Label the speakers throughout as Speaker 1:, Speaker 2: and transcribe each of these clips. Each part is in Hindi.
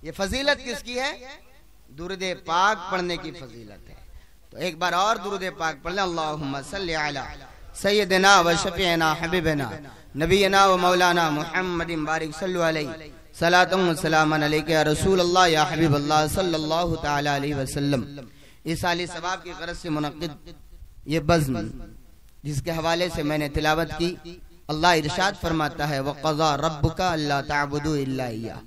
Speaker 1: ये फजीलत किसकी है? दुरूद पाक पढ़ने की फजीलत है। तो एक बार और दुरूद पाक पढ़ लें। अल्लाहुम्मा सल्ली अला सय्यदिना व शफीना हबीबना नबीना व मौलाना मुहम्मदिन बारिक सल्लु अलैहि सलातुम व सलामन अलैका या रसूल अल्लाह या हबीब अल्लाह सल्लल्लाहु तआला अलैहि वसल्लम। इस आली सवाब की गरज से मुनक्किद ये बज़्म जिसके हवाले से मैंने तिलावत की, अल्लाह इरशाद फरमाता है वक़ज़ा रब्बुका अल्ला ताबुदू इल्ला इय्याह,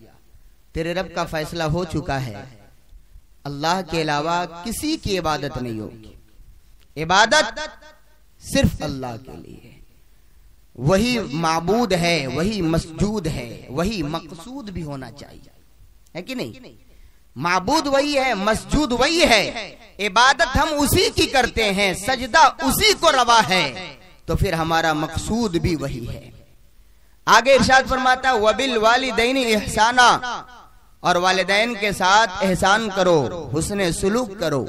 Speaker 1: तेरे रब का फैसला हो चुका है, अल्लाह के अलावा किसी की इबादत नहीं होगी। इबादत सिर्फ अल्लाह के लिए, वही माबूद है, वही मसजूद है, वही मकसूद भी होना चाहिए, है कि नहीं? माबूद वही है, मसजूद वही है, इबादत हम उसी की करते हैं, सजदा उसी को रवा है, तो फिर हमारा मकसूद भी वही है। आगे इरशाद फरमाता है वबिल वालिदैनि इहसाना, और वालिदैन के साथ एहसान करो, हुस्ने सुलूक करो।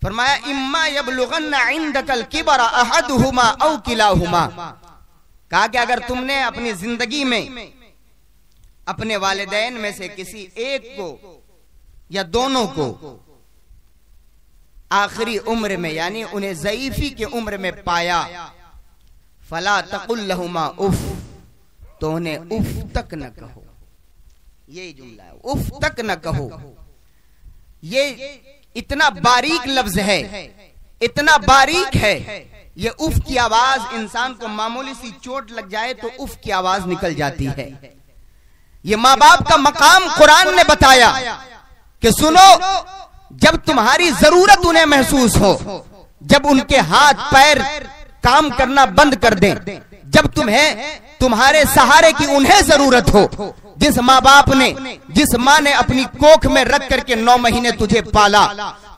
Speaker 1: फरमाया इम्मा यबलुगन्ना इंदकल किबरा अहदुहुमा औ किलाहुमा, कहा कि अगर तुमने अपनी जिंदगी में अपने वालिदैन में से किसी एक को या दोनों को आखिरी उम्र में यानी उन्हें ज़ईफी की उम्र में पाया, फला तकुल लहुमा उफ, तो उन्हें उफ तक न कहो। यही जुमला है, उफ तक न कहो। ये इतना बारीक लफ्ज है, इतना बारीक है। ये उफ की आवाज इंसान को मामूली सी चोट लग जाए तो उफ की आवाज निकल जाती है। ये माँ बाप का मकाम कुरान ने बताया कि सुनो, जब तुम्हारी जरूरत उन्हें महसूस हो, जब उनके हाथ पैर काम करना बंद कर दें, जब तुम्हें तुम्हारे सहारे की उन्हें जरूरत हो, जिस माँ बाप ने, जिस माँ ने अपनी कोख में रख करके 9 महीने तुझे पाला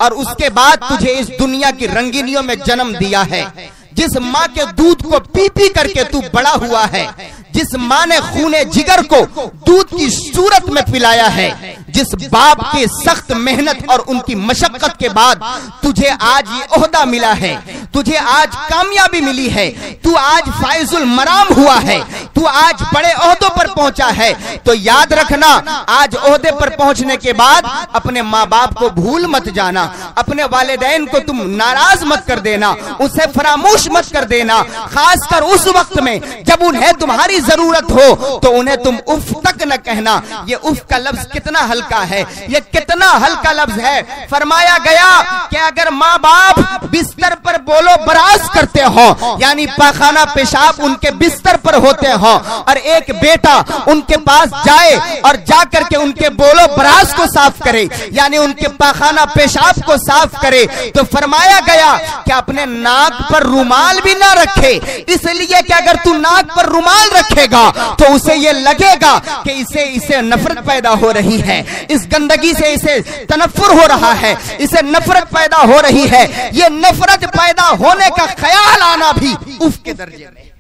Speaker 1: और उसके बाद तुझे इस दुनिया की रंगीनियों में जन्म दिया है, जिस माँ के दूध को पी पी करके तू बड़ा हुआ है, जिस माँ ने खूने जिगर को दूध की सूरत में पिलाया है, जिस बाप के सख्त मेहनत और उनकी मशक्कत के बाद तुझे आज ये ओहदा मिला है, तुझे आज कामयाबी मिली है, तू आज फाइजुल मराम हुआ है, तू आज बड़े ओहदों पर पहुंचा है, तो याद रखना आज ओहदे पर पहुंचने के बाद अपने माँ बाप को भूल मत जाना, अपने वालिदैन को तुम नाराज मत कर देना, उसे फरामोश मत कर देना, खासकर उस वक्त में जब उन्हें तुम्हारी जरूरत हो तो उन्हें तुम उफ तक न कहना। ये उफ का लफ्ज कितना हल्का है, ये कितना हल्का लफ्ज है। फरमाया गया कि अगर माँ बाप बिस्तर पर बोलो बराज करते हो, यानी पाखाना पेशाब उनके बिस्तर पर होते हो, और एक बेटा उनके पास जाए और जाकर के उनके बोलो बराज को साफ करे, यानी उनके पाखाना पेशाब को साफ करे, तो फरमाया गया कि अपने नाक पर रुमाल भी ना रखे, इसलिए कि अगर तू नाक पर रुमाल रखेगा तो उसे ये लगेगा कि इसे नफरत पैदा हो रही है, इस गंदगी से इसे तनफ्फुर हो रहा है, इसे नफरत पैदा हो रही है। ये नफरत पैदा होने का ख्याल आना भी उफ के दर्जे में,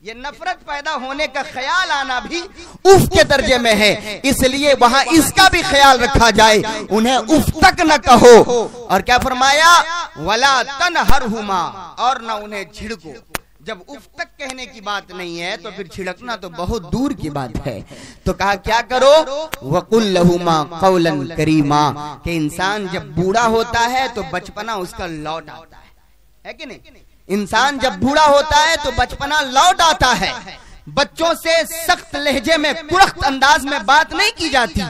Speaker 1: ये नफरत पैदा होने का ख्याल आना भी उफ के दर्जे में है, इसलिए वहां इसका भी ख्याल रखा जाए, उन्हें उफ तक न कहो। और क्या फरमाया वला तनहरहुमा, और न उन्हें झिड़को। जब उफ तक कहने की बात नहीं है तो फिर छिड़कना तो बहुत दूर की बात है। तो कहा क्या करो, वकुल लहुमा कौलन करीमा, कि इंसान जब बूढ़ा होता है तो बचपना उसका लौट आता है कि नहीं? इंसान जब बूढ़ा होता है तो बचपना लौट आता है। बच्चों से सख्त लहजे में, कुड़ख्त अंदाज में बात नहीं की जाती,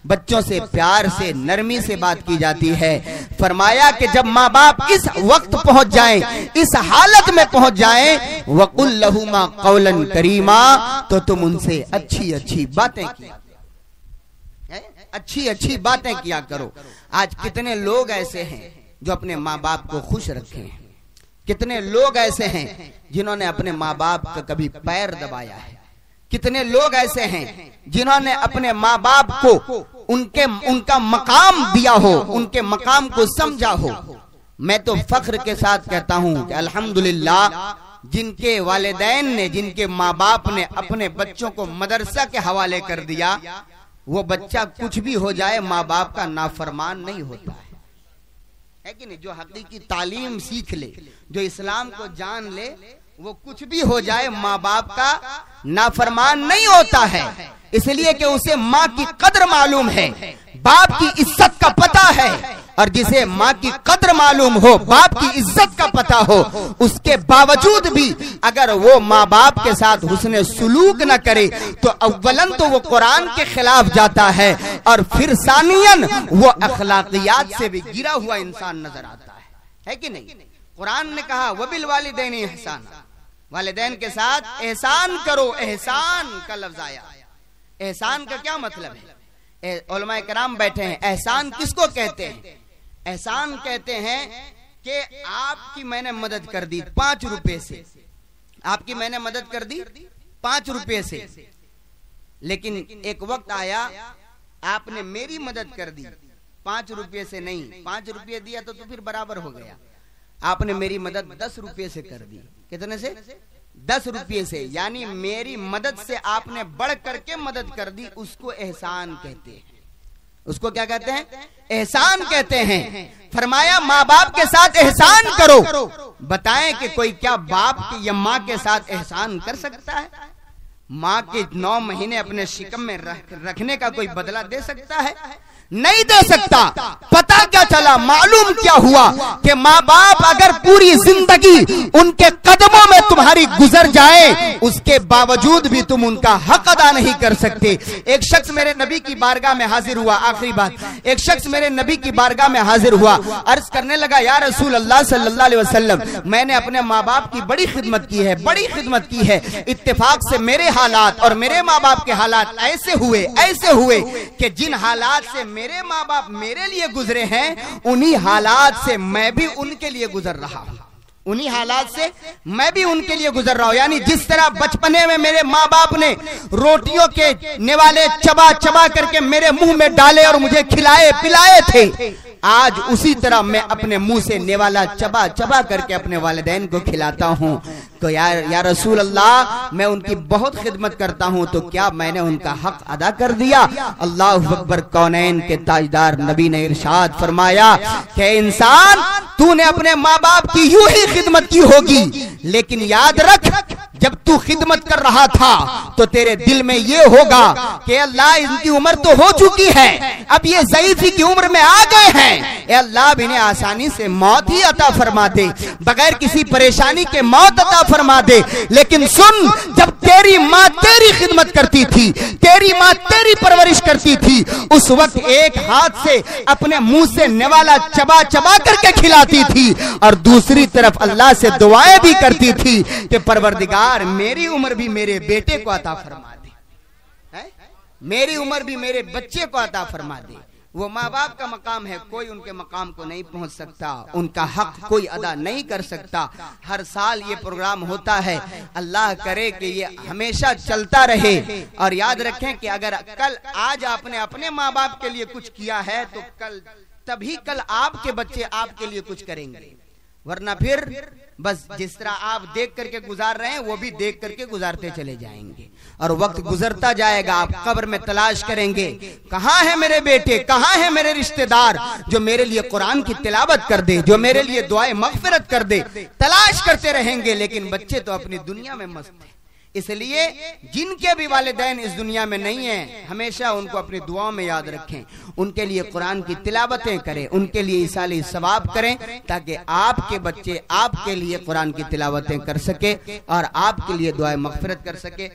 Speaker 1: बच्चों से प्यार से, नरमी से बात की जाती है। फरमाया कि जब माँ बाप इस वक्त पहुंच जाएं, इस हालत में पहुंच जाएं, वकुल लहुमा कौलन करीमा, तो तुम उनसे अच्छी अच्छी बातें किया, अच्छी अच्छी बातें किया करो। आज कितने लोग ऐसे हैं जो अपने माँ बाप को खुश रखे हैं, कितने लोग ऐसे हैं जिन्होंने अपने माँ बाप का कभी पैर दबाया है, कितने लोग ऐसे हैं जिन्होंने अपने माँ बाप को उनका मकाम दिया हो, उनके मकाम को समझा हो। मैं तो फख्र के साथ कहता हूं कि अल्हम्दुलिल्लाह, जिनके वालिदैन ने, जिनके माँ बाप ने अपने बच्चों को मदरसा के हवाले कर दिया, वो बच्चा कुछ भी हो जाए माँ बाप का नाफरमान नहीं होता है कि नहीं? जो हकीकी तालीम सीख ले, जो इस्लाम को जान ले, वो कुछ भी हो जाए माँ बाप का नाफरमान नहीं होता है, इसलिए कि उसे माँ की कद्र मालूम है, बाप की इज्जत का पता है। और जिसे माँ की कद्र मालूम हो, बाप की इज्जत का पता हो, उसके बावजूद भी अगर वो माँ बाप के साथ हुस्ने सुलूक न करे तो अव्वलन तो वो कुरान के खिलाफ जाता है, और फिर सानियन वो अखलाकियात से भी गिरा हुआ इंसान नजर आता है कि नहीं? कुरान ने कहा वबिल वालिदैन एहसान, वालिदैन के साथ एहसान करो। एहसान का लफ्ज आया, एहसान का क्या मतलब है? उलमाए कराम बैठे हैं, एहसान किसको कहते हैं? एहसान कहते हैं कि आपकी मैंने मदद कर दी 5 रुपए से, आपकी मैंने मदद कर दी 5 रुपए से, लेकिन एक वक्त आया आपने मेरी मदद कर दी 5 रुपए से नहीं, 5 रुपए दिया तो फिर बराबर हो गया, आपने मेरी मदद 10 रुपए से कर दी। कितने से? 10 रुपये से, यानी मेरी मदद से आपने बढ़ करके मदद कर दी, उसको एहसान कहते हैं। उसको क्या कहते हैं? एहसान कहते हैं। फरमाया माँ बाप के साथ एहसान करो। बताएं कि कोई क्या बाप के या माँ के साथ एहसान कर सकता है? माँ के 9 महीने अपने शिकम में रखने का कोई बदला दे सकता है? नहीं दे सकता। पता क्या चला, मालूम क्या हुआ कि माँ बाप अगर पूरी जिंदगी उनके कदमों में तुम्हारी गुजर जाए, उसके बावजूद भी तुम उनका हक अदा नहीं कर सकते। एक शख्स मेरे नबी की बारगाह में हाजिर हुआ, आखिरी बात, एक शख्स मेरे नबी की बारगाह में हाजिर हुआ, अर्ज करने लगा या रसूल अल्लाह सल्लल्लाहु अलैहि वसल्लम, मैंने अपने माँ बाप की बड़ी खिदमत की है, बड़ी खिदमत की है, इत्तेफाक से मेरे हालात और मेरे माँ बाप के हालात ऐसे हुए कि जिन हालात से मेरे माँ बाप मेरे लिए गुजरे हैं, उन्हीं हालात से मैं भी उनके लिए गुजर रहा हूं, उन्हीं हालात से मैं भी उनके लिए गुजर रहा हूं। यानी जिस तरह बचपने में मेरे माँ बाप ने रोटियों के निवाले चबा चबा करके मेरे मुंह में डाले और मुझे खिलाए पिलाए थे, आज उसी तरह मैं अपने मुंह से निवाला चबा चबा करके अपने वालिदैन को खिलाता हूं। तो या रसूल अल्लाह, मैं उनकी बहुत खिदमत करता हूं, तो क्या मैंने उनका हक अदा कर दिया? अल्लाहु अकबर। कौनैन के ताजदार नबी ने इरशाद फरमाया कि इंसान, तूने अपने माँ बाप की यूं ही खिदमत की होगी, लेकिन याद रख, जब तू खिदमत कर रहा था तो तेरे दिल में ये होगा कि अल्लाह इनकी उम्र तो हो चुकी है, अब ये ज़ईफ़ी की उम्र में आ गए हैं, अल्लाह इन्हें आसानी से मौत ही अता फरमा दे, बगैर किसी परेशानी के मौत अता फरमा दे। लेकिन सुन, जब तेरी माँ तेरी खिदमत करती थी, तेरी माँ तेरी परवरिश करती थी, उस वक्त एक हाथ से अपने मुंह से निवाला चबा चबा करके खिलाती थी, और दूसरी तरफ अल्लाह से दुआएं भी करती थी कि परवरदिगार मेरी उम्र भी मेरे बेटे को अता फरमा दे, मेरी उम्र भी मेरे बच्चे को अता फरमा दे। वो माँ बाप का मकाम है, कोई उनके मकाम को नहीं पहुंच सकता, उनका हक कोई अदा नहीं कर सकता। हर साल ये प्रोग्राम होता है, अल्लाह करे कि ये हमेशा चलता रहे। और याद रखें कि अगर कल आज आपने अपने माँ बाप के लिए कुछ किया है, तो तभी कल आपके बच्चे आपके लिए कुछ करेंगे, वरना फिर बस जिस तरह आप देख करके गुजार रहे हैं, वो भी देख करके गुजारते चले जाएंगे, और वक्त गुजरता जाएगा, आप कब्र में तलाश करेंगे, कहाँ है मेरे बेटे, कहाँ है मेरे रिश्तेदार जो मेरे लिए कुरान की तिलावत कर दे, जो मेरे लिए दुआए मगफिरत कर दे। तलाश करते रहेंगे, लेकिन बच्चे तो अपनी दुनिया में मस्त हैं। इसलिए जिनके भी वालिदैन इस दुनिया में नहीं हैं, हमेशा उनको अपनी दुआओं में याद रखें, उनके लिए कुरान की तिलावतें करें, उनके लिए ईसाली सवाब करें, ताकि आपके बच्चे आपके लिए कुरान की तिलावतें कर सके और आपके लिए दुआए मगफिरत कर सके।